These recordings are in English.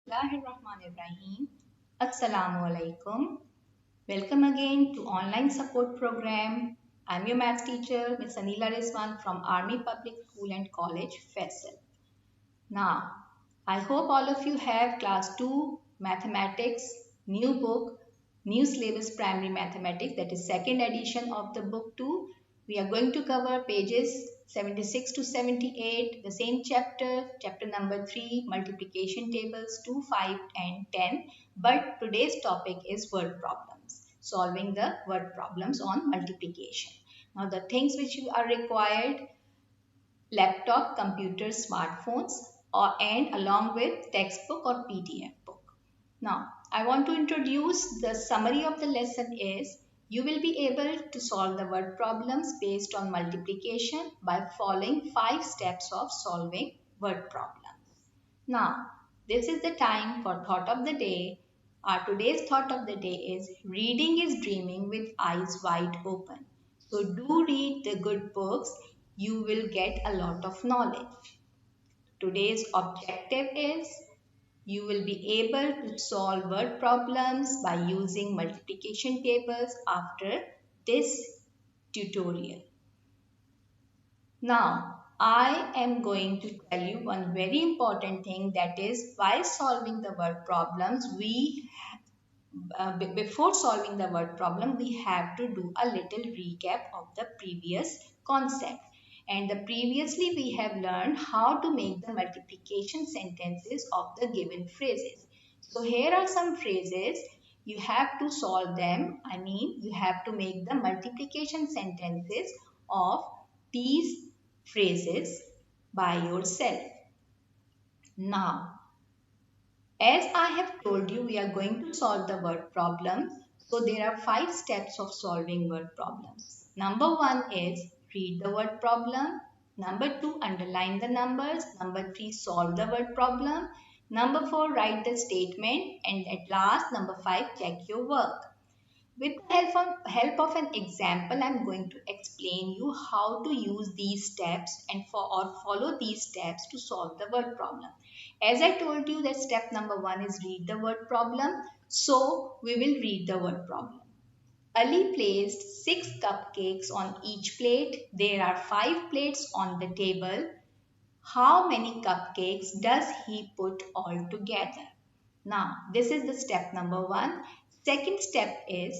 Bismillahirrahmanirrahim. Assalamu alaikum. Welcome again to online support program. I'm your math teacher, Ms. Anila Rizwan from Army Public School and College, Faisal. Now, I hope all of you have class 2 mathematics, new book, new syllabus primary mathematics, that is second edition of the book 2. We are going to cover pages 76 to 78, the same chapter, chapter number 3, multiplication tables 2, 5 and 10. But today's topic is word problems, solving the word problems on multiplication. Now the things which are required: laptop, computers, smartphones, and along with textbook or PDF book. Now, I want to introduce the summary of the lesson is you will be able to solve the word problems based on multiplication by following 5 steps of solving word problems. Now, this is the time for thought of the day. Our today's thought of the day is reading is dreaming with eyes wide open. So do read the good books. You will get a lot of knowledge. Today's objective is you will be able to solve word problems by using multiplication tables after this tutorial. Now, I am going to tell you one very important thing, that is while solving the word problems, before solving the word problem, we have to do a little recap of the previous concept. And previously we have learned how to make the multiplication sentences of the given phrases. So here are some phrases. You have to solve them. You have to make the multiplication sentences of these phrases by yourself. Now, as I have told you, we are going to solve the word problems. So there are 5 steps of solving word problems. Number 1 is read the word problem. Number 2, underline the numbers. Number 3, solve the word problem. Number 4, write the statement. And at last, number 5, check your work. With the help of an example, I am going to explain you how to use these steps and follow these steps to solve the word problem. As I told you that step number 1 is read the word problem. So we will read the word problem. Ali placed 6 cupcakes on each plate. There are 5 plates on the table. How many cupcakes does he put all together? Now, this is the step number 1. Second step is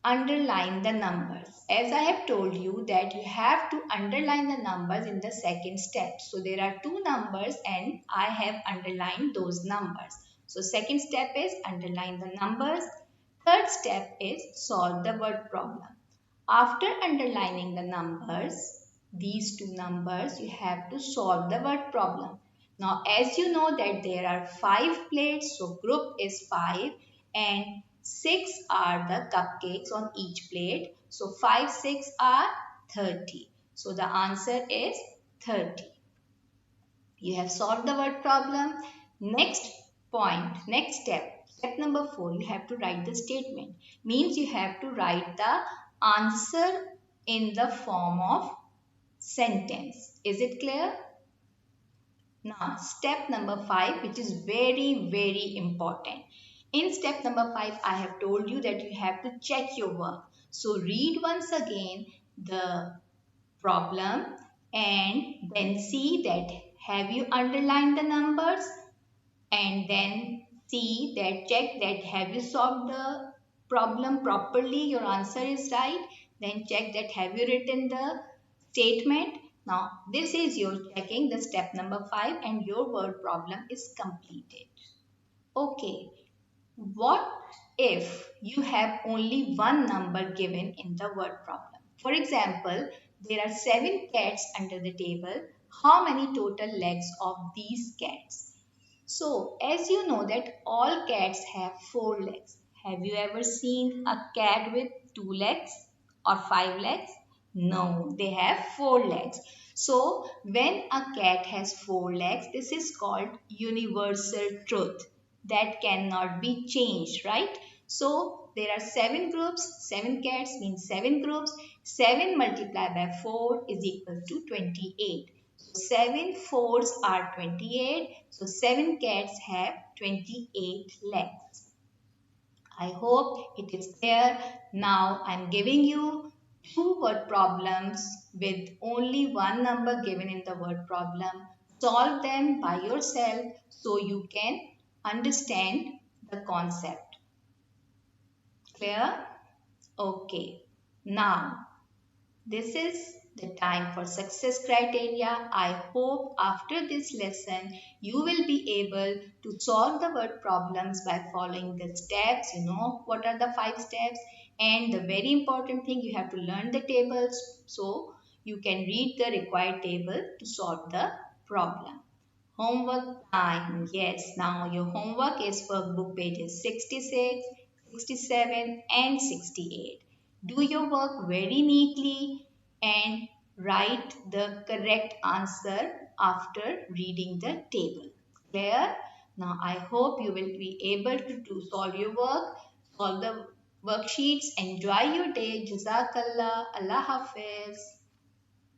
underline the numbers. As I have told you that you have to underline the numbers in the second step. So there are 2 numbers and I have underlined those numbers. So second step is underline the numbers. Third step is solve the word problem. After underlining the numbers, these 2 numbers, you have to solve the word problem. Now as you know that there are 5 plates, so group is 5 and 6 are the cupcakes on each plate. So 5, 6 are 30. So the answer is 30. You have solved the word problem. Next point, next step, step number 4, you have to write the statement. Means you have to write the answer in the form of sentence. Is it clear? Now, step number 5, which is very, very important. In step number 5, I have told you that you have to check your work. So, read once again the problem and then see that have you underlined the numbers, and then see that check that have you solved the problem properly, your answer is right. Then check that have you written the statement. Now this is your checking the step number 5 and your word problem is completed. Okay, what if you have only one number given in the word problem? For example, there are 7 cats under the table. How many total legs of these cats? So, as you know that all cats have 4 legs. Have you ever seen a cat with 2 legs or 5 legs? No, they have 4 legs. So, when a cat has 4 legs, this is called universal truth that cannot be changed, right? So, there are 7 groups, 7 cats means 7 groups. 7 multiplied by 4 is equal to 28. 7 fours are 28. So 7 cats have 28 legs. I hope it is clear. Now I am giving you two word problems with only one number given in the word problem. Solve them by yourself so you can understand the concept. Clear? Okay. Now this is the time for success criteria. I hope after this lesson you will be able to solve the word problems by following the steps. You know what are the 5 steps, and the very important thing, you have to learn the tables so you can read the required table to solve the problem. Homework time. Yes, now your homework is for book pages 66, 67 and 68. Do your work very neatly and write the correct answer after reading the table. Clear? Now I hope you will be able to solve your work, solve the worksheets. Enjoy your day. Jazakallah. Allah Hafiz.